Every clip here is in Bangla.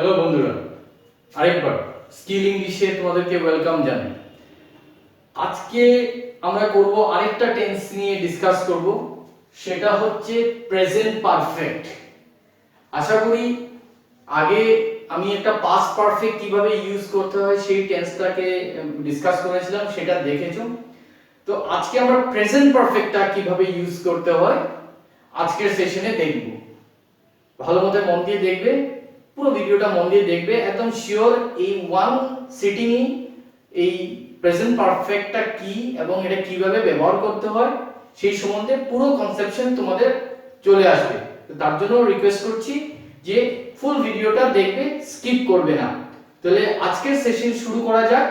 হ্যালো বন্ধুরা, আরেকবার স্কিল ইংলিশে তোমাদেরকে ওয়েলকাম জানাই। আজকে আমরা করব আরেকটা টেন্স নিয়ে ডিসকাস করব, সেটা হচ্ছে প্রেজেন্ট পারফেক্ট। আশা করি আগে আমি একটা পাস্ট পারফেক্ট কিভাবে ইউজ করতে হয় সেই টেন্সটাকে ডিসকাস করেছিলাম, সেটা দেখেছো। তো আজকে আমরা প্রেজেন্ট পারফেক্টটা কিভাবে ইউজ করতে হয় আজকের সেশনে দেখব। ভালো মতো মন দিয়ে দেখবে, পুরো ভিডিওটা মন দিয়ে দেখবে, একদম শিওর এই ওয়ান সিটিং এই প্রেজেন্ট পারফেক্টটা কি এবং এটা কিভাবে ব্যবহার করতে হয় সেই সম্বন্ধে পুরো কনসেপশন তোমাদের চলে আসবে। তো তার জন্য রিকোয়েস্ট করছি যে ফুল ভিডিওটা দেখবে, স্কিপ করবে না। তাহলে আজকের সেশন শুরু করা যাক।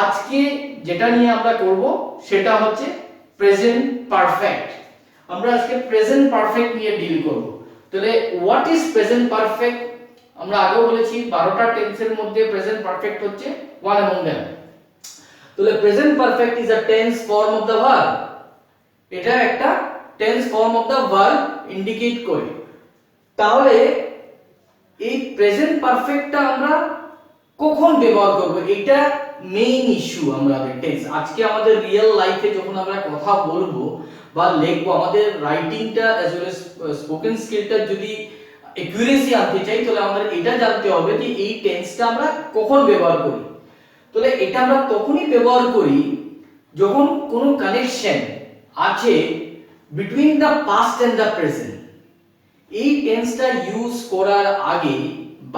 আজকে যেটা নিয়ে আমরা করব সেটা হচ্ছে প্রেজেন্ট পারফেক্ট। আমরা আজকে প্রেজেন্ট পারফেক্ট নিয়ে ডিল করব। তাহলে হোয়াট ইজ প্রেজেন্ট পারফেক্ট? আমরা আগেও বলেছি 12টা টেন্সের মধ্যে প্রেজেন্ট পারফেক্ট হচ্ছে ওয়ান অ্যামং देम। তাহলে present perfect is a tense form of the verb. এটা একটা tense form of the verb indicate করে। তাহলে এই প্রেজেন্ট পারফেক্টটা আমরা কখন ব্যবহার করব, এটা মেইন ইস্যু আমাদের টেন্স। আজকে আমাদের রিয়েল লাইফে যখন আমরা কথা বলবো বা লিখবো, আমাদের রাইটিংটা অ্যাজ ওয়েল এজ স্পোকেন স্কিলটা যদি একুরেসি আনতে চাই, তাহলে আমাদের এটা জানতে হবে যে এই টেন্সটা আমরা কখন ব্যবহার করি। তাহলে এটা আমরা তখনই ব্যবহার করি যখন কোনো কানেকশন আছে between the past and the present. এই টেন্সটা ইউজ করার আগে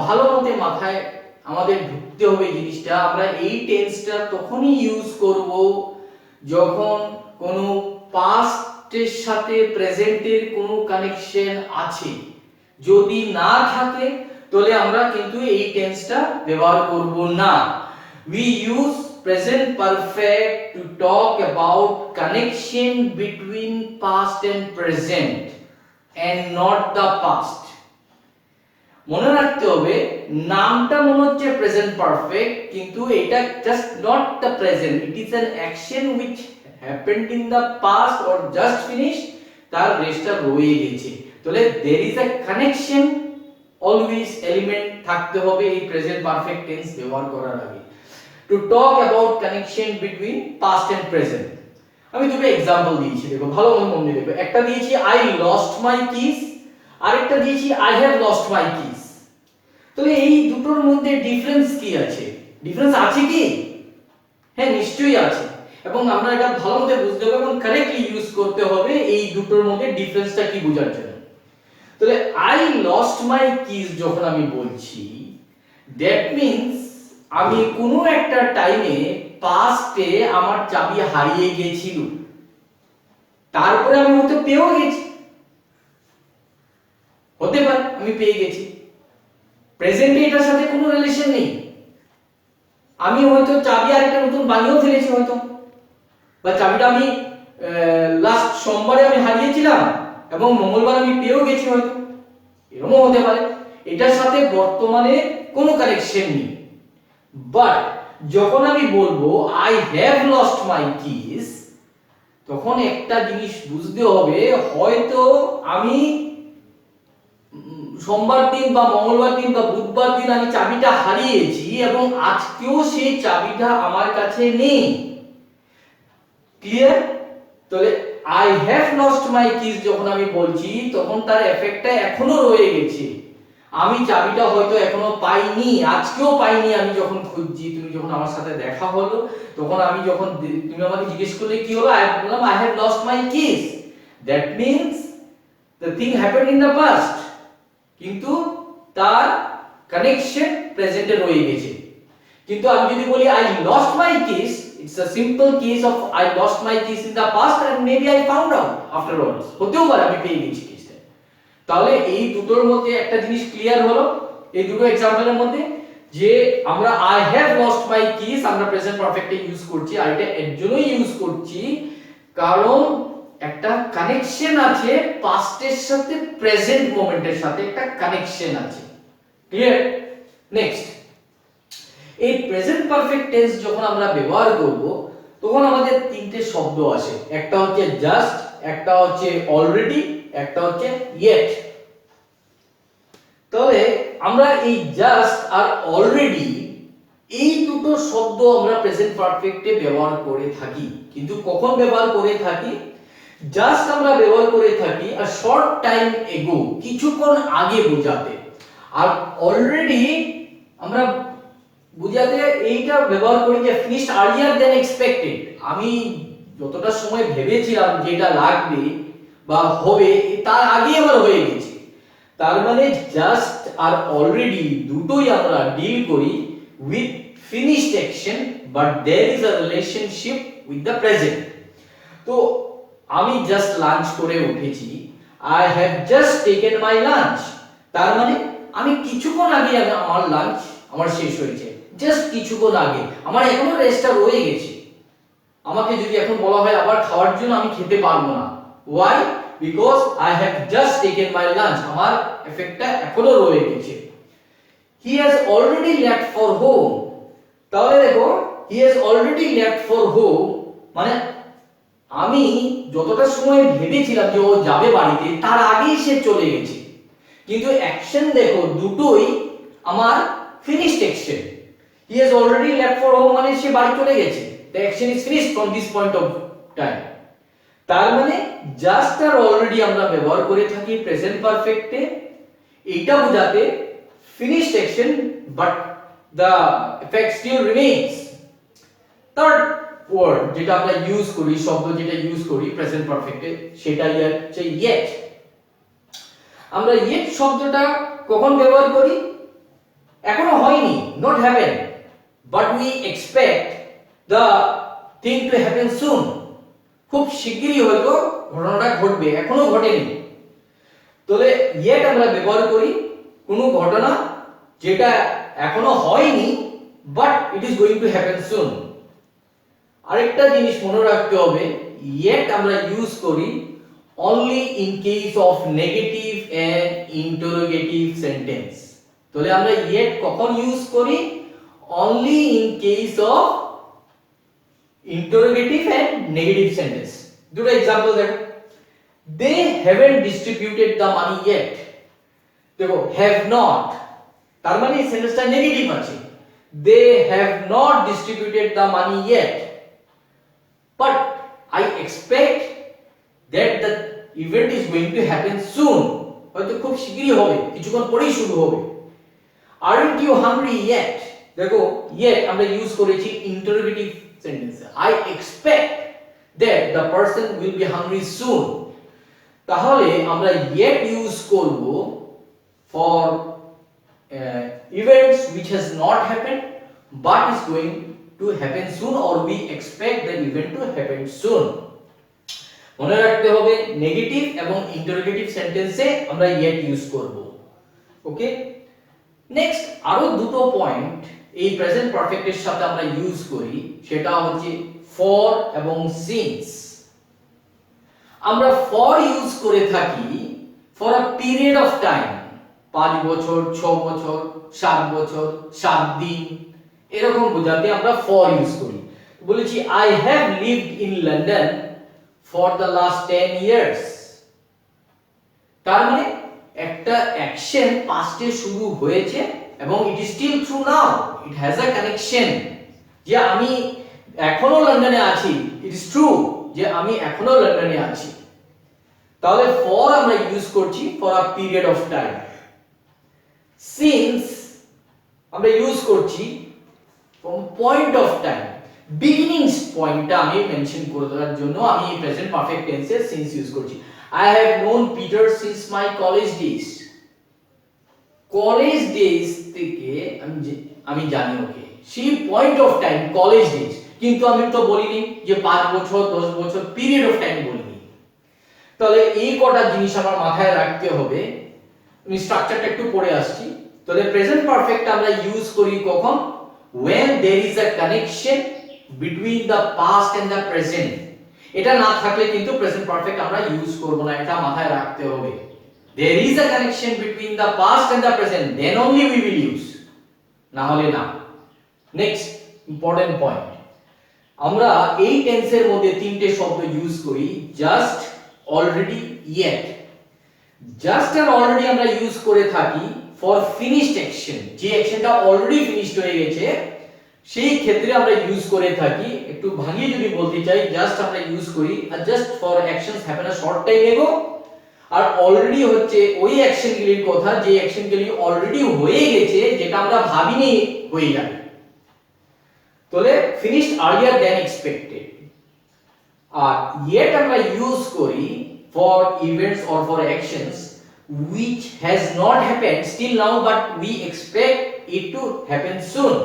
ভালো মতে মাথায় আমাদের ঢুকতে হবে জিনিসটা, আমরা এই টেন্সটা তখনই ইউজ করব যখন কোনো পাস্টের সাথে প্রেজেন্টের কোনো কানেকশন আছে। যদি না থাকে তাহলে আমরা কিন্তু এই টেন্সটা ব্যবহার করব না। We use present perfect to talk about connection between past and present and not the past. মনে রাখতে হবে, নামটা মনে হচ্ছে প্রেজেন্ট পারফেক্ট, কিন্তু এটা just not the present, it is an action which happened in the past or just finished, তার রেস্টটা রয়ে গেছে। তাহলে there is a connection, always element থাকতে হবে এই প্রেজেন্ট পারফেক্ট টেন্স ব্যবহার করার আগে। To talk about connection between past and present, আমি দুটো एग्जांपल দিয়েছি, দেখো ভালো মন দিয়ে দেখো। একটা দিয়েছি I lost my keys, আরেকটা দিয়েছি I have lost my keys। তাহলে এই দুটোর মধ্যে ডিফারেন্স কি আছে? ডিফারেন্স আছে কি? হ্যাঁ, নিশ্চয়ই আছে, এবং আমরা এটা ভালো মতো বুঝতে হবে এবং কারেক্টলি ইউজ করতে হবে এই দুটোর মধ্যে ডিফারেন্সটা কি বোঝার জন্য। তাহলে I lost my keys যখন আমি বলছি, দ্যাট মিন্স আমি কোনো একটা টাইমে পাস্টে আমার চাবি হারিয়ে গেছিল, তারপরে আমি হয়তো পেয়েও গেছি, হতে পারে আমি পেয়ে গেছি। প্রেজেন্টে এটার সাথে কোনো রিলেশন নেই। আমি হয়তো চাবি আরেকটা নতুন বানিয়েও ফেলেছি হয়তো, বা চাবিটা আমি লাস্ট সোমবারে আমি হারিয়েছিলাম এবং মঙ্গলবার আমি পেয়েও গেছি হয়তো, এরকমও হতে পারে। এটার সাথে বর্তমানে কোনো কানেকশন নেই। বাট যখন আমি বলবো I have lost my kiss, তখন একটা জিনিস বুঝতে হবে, হয়তো আমি সোমবার দিন বা মঙ্গলবার দিন বা বুধবার দিন আমি চাবিটা হারিয়েছি এবং আজকেও সেই চাবিটা আমার কাছে নেই। ক্লিয়ার? তাহলে I have lost my kiss যখন আমি বলছি, তখন তার এফেক্টটা এখনো রয়ে গেছে। আমি চাবিটা হয়তো এখনো পাইনি, আজকেও পাইনি। আমি যখন খুঁজছি, তুমি যখন আমার সাথে দেখা হলো, তখন আমি যখন তুমি আমাকে জিজ্ঞেস করলে কি হলো, আমি বললাম I have lost my kiss. That means the thing happened in the past, কিন্তু তার কানেকশন প্রেজেন্টে রয়ে গেছে। কিন্তু আমি যদি বলি I lost my keys, it's a simple case of I lost my keys in the past and maybe I found out afterwards, হতেও পারে আমি পেয়ে গেছি কিসটা। তাহলে এই দুটোর মধ্যে একটা জিনিস ক্লিয়ার হলো এই দুটো एग्जांपलের মধ্যে, যে আমরা I have lost my kiss আমরা প্রেজেন্ট পারফেক্টে ইউজ করছি। আর এটা এর জন্যই ইউজ করছি কারণ একটা কানেকশন আছে পাস্টের সাথে, প্রেজেন্ট মোমেন্টের সাথে একটা কানেকশন আছে। ক্লিয়ার? নেক্সট, এই প্রেজেন্ট পারফেক্ট টেন্স যখন আমরা ব্যবহার করব, তখন আমাদের তিনটে শব্দ আসে। একটা হচ্ছে জাস্ট, একটা হচ্ছে অলরেডি, একটা হচ্ছে ইয়েট। তাহলে আমরা এই জাস্ট আর অলরেডি এই দুটো শব্দ আমরা প্রেজেন্ট পারফেক্টে ব্যবহার করে থাকি, কিন্তু কখন ব্যবহার করে থাকি? জাস্ট আমরা ব্যবহার করে থাকি আ শর্ট টাইম এগো, কিছুক্ষণ আগে বোঝাতে, আর অলরেডি আমরা বুঝাতে এইটা ব্যবহার করি যে ফিনিশড আর্লিয়ার দেন এক্সপেক্টেড, আমি যতটা সময় ভেবেছিলাম যেটা লাগবে বা হবে তার আগে আমার হয়ে গেছে। তার মানে জাস্ট আর অলরেডি দুটোই আমরা ডিল করি with finished action, but there is a relationship with the present. তো আমি জাস্ট লাঞ্চ করে উঠেছি, I have just taken my lunch, তার মানে আমি কিছুক্ষণ আগে আমার লাঞ্চ আমার শেষ হয়েছে, জাস্ট কিছুক্ষণ আগে, আমার এখনো রেস্টটা রয়ে গেছে। আমাকে যদি এখন বলা হয় আবার খাওয়ার জন্য, আমি খেতে পারবো না। Why? Because I have just taken my lunch, আমার এফেক্টটা এখনো রয়ে গেছে। He has already left for home, তাহলে দেখো he has already left for home মানে আমি যতটা সময় ভেবেছিলাম যে ও যাবে বাড়িতে তার আগেই সে চলে গেছে, কিন্তু অ্যাকশন দেখো দুটোই আমার finished action. He has already left for home মানে সে বাড়ি চলে গেছে, the action is finished from this point of time। তার মানে জাস্ট আর অলরেডি আমরা ব্যবহার করে থাকি প্রেজেন্ট পারফেক্টে এইটা বোঝাতে finished action but the effect still remains। Third word যেটা আমরা ইউজ করি, শব্দ যেটা ইউজ করি প্রেজেন্ট পারফেক্টে, সেটা হচ্ছে yet। আমরা yet শব্দটা কখন ব্যবহার করি? এখনো হয়নি, not happen, but we expect the thing to happen soon, খুব শিগগিরই হয়তো ঘটনাটা ঘটবে, এখনো ঘটেনি। তাহলে yet আমরা ব্যবহার করি কোনো ঘটনা যেটা এখনো হয়নি but it is going to happen soon। আরেকটা জিনিস মনে রাখতে হবে, yet আমরা ইউজ করি only in case of negative and interrogative sentence। তাহলে আমরা yet কখন ইউজ করি? only in case of interrogative and negative sentence। দুটো एग्जांपल দেখো, they haven't distributed the money yet। দেখো have not, তার মানে এই সেন্টেন্সটা নেগেটিভ আছে, they have not distributed the money yet, but I expect that the event is going to happen soon, হয়তো খুব শীঘ্রই হবে, কিছুক্ষণ পরেই শুরু হবে। aren't you hungry yet? দেখো yet আমরা ইউজ করেছি interrogative sentence, I expect that the person will be hungry soon। তাহলে আমরা yet ইউজ করব for events which has not happened but is going to happen soon, or we expect the event to happen soon। মনে রাখতে হবে নেগেটিভ এবং ইন্টারোগেটিভ সেন্টেন্সে আমরা yet ইউজ করব। ওকে, নেক্সট আরো দুটো পয়েন্ট এই প্রেজেন্ট পারফেক্টের সাথে আমরা ইউজ করি, সেটা হচ্ছে ফর এবং সিন্স। আমরা ফর ইউজ করে থাকি for a period of time, 5 বছর, 6 বছর, 7 বছর, 7 দিন, এরকম বোঝাতে আমরা ফর ইউজ করি। বলেছি I have lived in London for the last 10 years, তার মানে একটা অ্যাকশন পাস্টে শুরু হয়েছে এবং it is still true now, it has a connection, যে আমি এখনো লন্ডনে আছি, ইট ইজ ট্রু যে আমি এখনো লন্ডনে আছি। তাহলে ফর আমরা ইউজ করছি for a period of time. Since আমরা ইউজ করছি from point of time, beginnings পয়েন্টটা আমি মেনশন করে দেওয়ার জন্য আমি প্রেজেন্ট পারফেক্ট টেন্সে সিন্স ইউজ করছি। I have known Peter since my college days। College days থেকে আমি জানি ওকে, সেই point of time college days, কিন্তু আমি তো বলিনি যে 5 বছর 10 বছর, পিরিয়ড অফ টাইম বলিনি। তাহলে এই কটা জিনিস আমার মাথায় রাখতে হবে। আমি স্ট্রাকচারটা একটু পড়ে আসছি। তাহলে প্রেজেন্ট পারফেক্ট আমরা ইউজ করি কখন? when there is a connection between the past and the present। এটা না থাকলে কিন্তু প্রেজেন্ট পারফেক্ট আমরা ইউজ করব না, এটা মাথায় রাখতে হবে। there is a connection between the past and the present, then only we will use, না হলে না। নেক্সট ইম্পর্টেন্ট পয়েন্ট, আমরা এই টেন্সের মধ্যে তিনটে শব্দ ইউজ করি, জাস্ট, অলরেডি, yet। জাস্ট আর অলরেডি আমরা ইউজ করে থাকি ফর ফিনিশড অ্যাকশন, যে অ্যাকশনটা অলরেডি ফিনিশড হয়ে গেছে সেই ক্ষেত্রে আমরা ইউজ করে থাকি। একটু ভাঙিয়ে যদি বলতে চাই, জাস্ট আমরা ইউজ করি just for actions happen a short time ago, আর অলরেডি হচ্ছে ওই অ্যাকশনগুলির কথা যে অ্যাকশনগুলি অলরেডি হয়ে গেছে, যেটা আমরা ভাবিনি হয়ে যাবে। তাহলে ফিনিশড আর্লিয়ার দ্যান এক্সপেক্টেড। আর yet আমরা ইউজ করি for events or for actions which has not happened still now but we expect it to happen soon।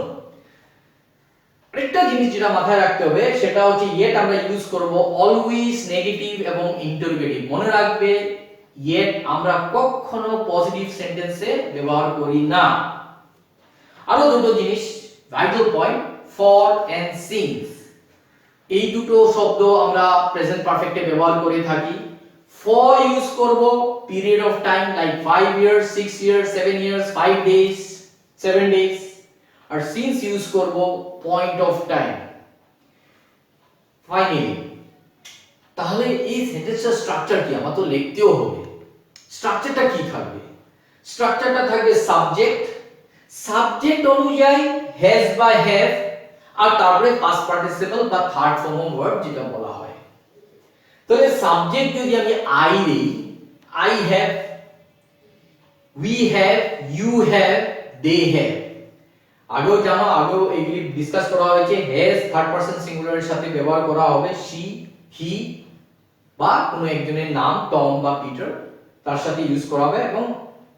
একটা জিনিস যেটা মাথায় রাখতে হবে সেটা হচ্ছে yet আমরা ইউজ করব অলওয়েজ নেগেটিভ এবং ইন্টারোগেটিভ। মনে রাখবে yet আমরা কখনো পজিটিভ সেন্টেন্সে ব্যবহার করি না। আরো দুটো জিনিস vital point, for and since. এই দুটো শব্দ আমরা প্রেজেন্ট পারফেক্টে ব্যবহার করে থাকি। ফর ইউজ করব period of time like 5 years, 6 years, 7 years, 5 days, 7 days. আর সিন্স ইউজ করব পয়েন্ট অফ টাইম। ফাইনালি তাহলে এই সেন্টেন্সটার স্ট্রাকচার কি আমার তো লিখতেও হবে। স্ট্রাকচারটা কি থাকবে? স্ট্রাকচারটা থাকবে সাবজেক্ট, সাবজেক্ট অনুযায়ী হ্যাজ বা হ্যাভ, আর তারপরে পাস্ট পার্টিসিপল বা থার্ড ফর্ম অফ ভার্ব যেটা বলা হয়। তাহলে সাবজেক্ট যদি আমি আই দেই, I have, we have, you have, they have. আগেও জানো, আগেও এগুলি ডিসকাস করা হয়েছে, হ্যাজ থার্ড পারসন সিঙ্গুলারের সাথে ব্যবহার করা হবে শি, হি বা কোনো একজনের নাম টম বা পিটার, তার সাথে ইউজ করা হবে এবং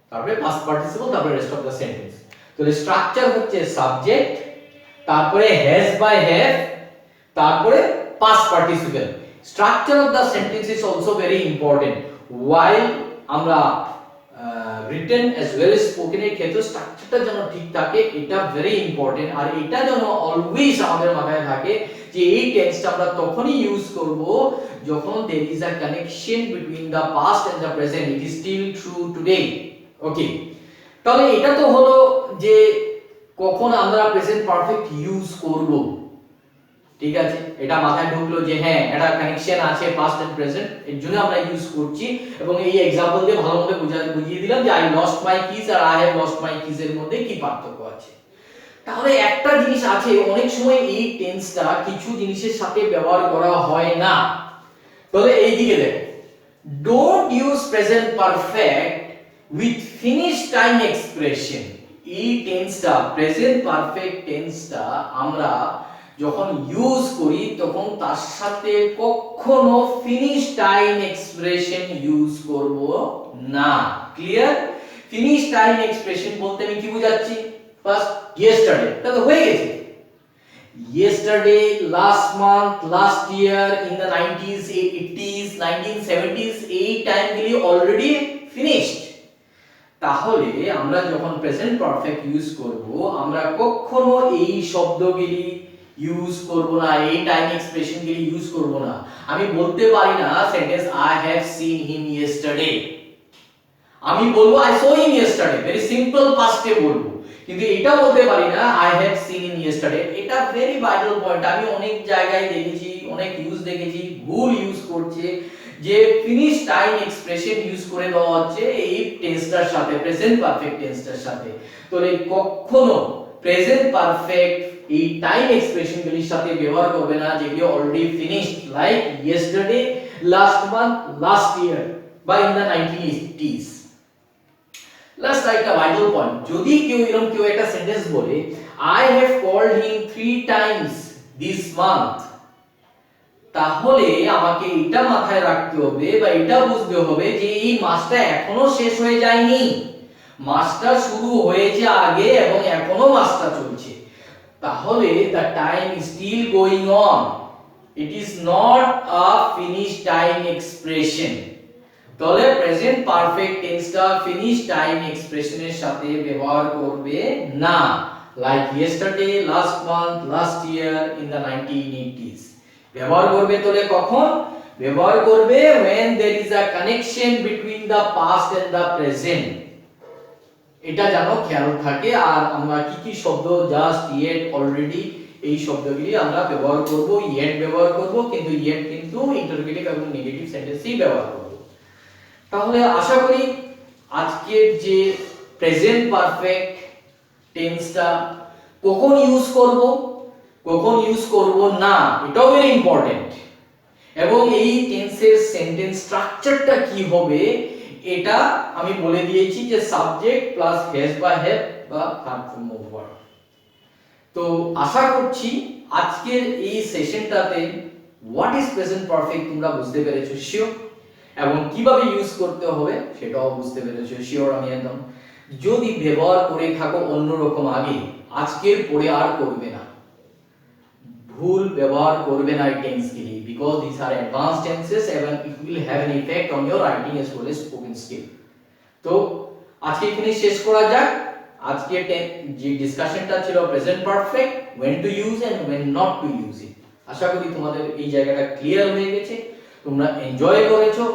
তারপরে পাস্ট পার্টিসিপল, তারপরে রেস্ট অফ দ্য সেন্টেন্স। তাহলে স্ট্রাকচার হচ্ছে সাবজেক্ট, তারপরে হ্যাজ বাই হ্যাভ, তারপরে past participle. Structure of the sentence is also very important. While আমরা written as well as spoken এর ক্ষেত্রে স্ট্রাকচারটা যেন ঠিক থাকে, এটা ভেরি ইম্পর্টেন্ট। আর এটা যেন অলওয়েজ আমাদের মাথায় থাকে যে এই টেন্সটা আমরা তখনই ইউজ করব যখন there is a connection between the past and the present, it is still true today। ওকে, তাহলে এটা তো হলো যে কখন আমরা প্রেজেন্ট পারফেক্ট ইউজ করব। ঠিক আছে, এটা মাথায় ঢুকলো যে হ্যাঁ এটা কানেকশন আছে পাস্ট এন্ড প্রেজেন্ট, এর জন্য আমরা ইউজ করছি। এবং এই এক্সাম্পল দিয়ে ভালো মতো বুঝিয়ে দিলাম যে আই লস্ট মাই কিজ আর I have lost my keys এর মধ্যে কি পার্থক্য আছে। তাহলে একটা জিনিস আছে, অনেক সময় এই টেন্সটা কিছু জিনিসের সাথে ব্যবহার করা হয় না। তাহলে এই দিকে দেখো, don't use present perfect with finish time expression. এই টেন্সটা, প্রেজেন্ট পারফেক্ট টেন্সটা আমরা যখন ইউজ করি তখন তার সাথে কখনো ফিনিশ টাইম এক্সপ্রেশন ইউজ করব না। ক্লিয়ার? ফিনিশ টাইম এক্সপ্রেশন বলতে আমি কি বোঝাচ্ছি? ফার্স্ট ইয়েস্টারডে, এটা তো হয়ে গেছে। Yesterday, last month, last year, in the 90s, 80s, 1970s, এই টাইমগুলি অলরেডি ফিনিশড। তাহলে আমরা যখন প্রেজেন্ট পারফেক্ট ইউজ করব আমরা কখনো এই শব্দগুলি ইউজ করব না, এই টাইম এক্সপ্রেশনগুলি ইউজ করব না। আমি বলতে পারি না sentence I have seen him yesterday, আমি বলবো I saw him yesterday, very simple পাস্টে বলবো। কিন্তু এটা বলতে পারি না I have seen him yesterday. এটা ভেরি ভাইটাল পয়েন্ট। আমি অনেক জায়গায় দেখেছি, অনেক ইউজ দেখেছি ভুল ইউজ করছে, যে ফিনিশ টাইম এক্সপ্রেশন ইউজ করে দেওয়া হচ্ছে এই টেন্সটার সাথে, প্রেজেন্ট পারফেক্ট টেন্সটার সাথে। তাহলে কখনো প্রেজেন্ট পারফেক্ট এই টাইম এক্সপ্রেশনগুলির সাথে ব্যবহার করবে না যেগুলি already finished, like yesterday, last month, last year বা ইন দ্য 1980s। লাস্ট একটা ভাইটাল পয়েন্ট, যদি কেউ এরকম কেউ একটা সেন্টেন্স বলে I have called him 3 times this month, তাহলে আমাকে এটা মাথায় রাখতে হবে বা এটা বুঝতে হবে যে এই মাসটা এখনো শেষ হয়ে যায়নি, মাসটা শুরু হয়েছে আগে এবং এখনো মাসটা চলছে। তাহলে the time is still going on, it is not a finished time expression। তাহলে প্রেজেন্ট পারফেক্ট টেন্সটা ফিনিশ টাইম এক্সপ্রেশনের সাথে ব্যবহার করবে না, like yesterday, last month, last year, in the 1980s। ব্যবহার করবে তাহলে কখন? ব্যবহার করবে when there is a connection between the past and the present। এটা যেন খেয়াল থাকে। আর আমরা কি কি শব্দ জাস্ট, yet, already, এই শব্দগুলি আমরা ব্যবহার করব, yet ব্যবহার করব, কিন্তু yet কিন্তু ইন্টারোগেটিভ এবং নেগেটিভ সেন্টেন্সেই ব্যবহার করব। তাহলে আশা করি আজকের যে প্রেজেন্ট পারফেক্ট টেন্সটা কখন ইউজ করব, কখন ইউজ করব না, এটাও ভেরি ইম্পর্টেন্ট। এবং এই টেন্সের সেন্টেন্স স্ট্রাকচারটা কি হবে এটা আমি বলে দিয়েছি, যে সাবজেক্ট প্লাস হ্যাজ বা হ্যাভ বা ভার্ব ফর্ম অফ ভার্ব। তো আশা করছি আজকের এই সেশনটাতে হোয়াট ইজ প্রেজেন্ট পারফেক্ট তোমরা বুঝতে পেরেছো শিওর, এবং কিভাবে ইউজ করতে হবে সেটাও বুঝতে পেরেছো শিওর আমি একদম। যদি ব্যবহার করে থাকো অন্যরকম আগে, আজকের পরে আর করবে না, ভুল ব্যবহার করবে না এই টেন্সগুলি, because this are advance tenses এবং it will have an effect on your writing as well as spoken skill. তো আজকে এখানে শেষ করা যাক। আজকে যে ডিসকাশনটা ছিল present perfect, when to use and when not to use it, আশা করি তোমাদের এই জায়গাটা ক্লিয়ার হয়ে গেছে, তোমরা এনজয় করেছো,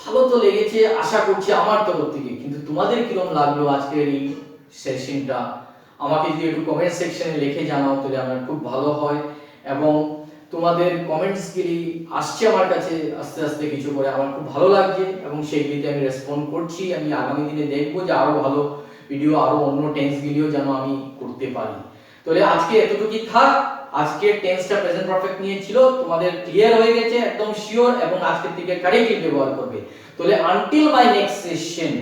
ভালো তো লেগেছে আশা করছি আমার তরফ থেকে। কিন্তু তোমাদের কিরকম লাগলো আজকের এই সেশনটা আমাকে যদি একটু কমেন্ট সেকশনে লিখে জানাও তাহলে আমার খুব ভালো হয়। এবং তোমাদের কমেন্টস গুলি আসছে আমার কাছে আস্তে আস্তে কিছু করে, আমার খুব ভালো লাগছে এবং সেইগুলিতে আমি রেসপন্ড করছি। আমি আগামী দিনে দেখবো যে আরো ভালো ভিডিও, আরো অন্য টেন্স গুলিও যেন আমি করতে পারি। তাহলে আজকে এতটুকুই থাক। আজকে টেন্সটা প্রেজেন্ট পারফেক্ট নিয়ে ছিল, তোমাদের ক্লিয়ার হয়ে গেছে একদম শিওর, এবং আজকের থেকে কারেক্টলি ব্যবহার করবে। তাহলে আনটিল মাই নেক্সট সেশন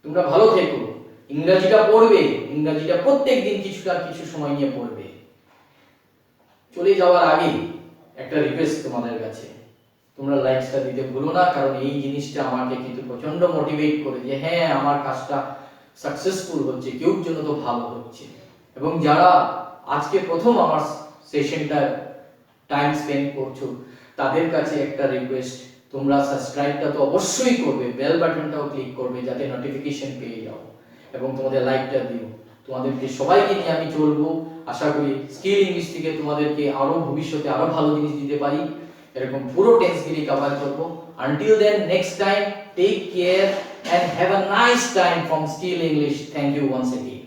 তোমরা ভালো থেকো, ইংরেজিটা পড়বে, ইংরেজিটা প্রত্যেকদিন কিছুটা কিছু সময় নিয়ে পড়বে। চলে যাওয়ার আগে একটা রিকোয়েস্ট তোমাদের কাছে, তোমরা লাইকটা দিতে ভুলো না, কারণ এই জিনিসটা আমাকে কিন্তু প্রচন্ড মোটিভেট করে যে হ্যাঁ আমার কাজটা সাকসেসফুল হচ্ছে, কেউ জন্য তো ভালো হচ্ছে। এবং যারা আজকে প্রথম আমার সেশনটা টাইম স্পেন্ড করছো তাদের কাছে একটা রিকোয়েস্ট, তোমরা সাবস্ক্রাইবটা তো অবশ্যই করবে, বেল বাটনটাও ক্লিক করবে যাতে নোটিফিকেশন পেয়ে যাও, এবং তোমাদের লাইকটা দিও। তোমাদেরকে সবাইকে নিয়ে আমি চলবো, আশা করি স্কিল ইংলিশ থেকে তোমাদেরকে আরো ভবিষ্যতে আরো ভালো জিনিস দিতে পারি, এরকম পুরো টেন্সগুলি কভার করব। Until then, next time, take care and have a nice time from Skill English. Thank you once again.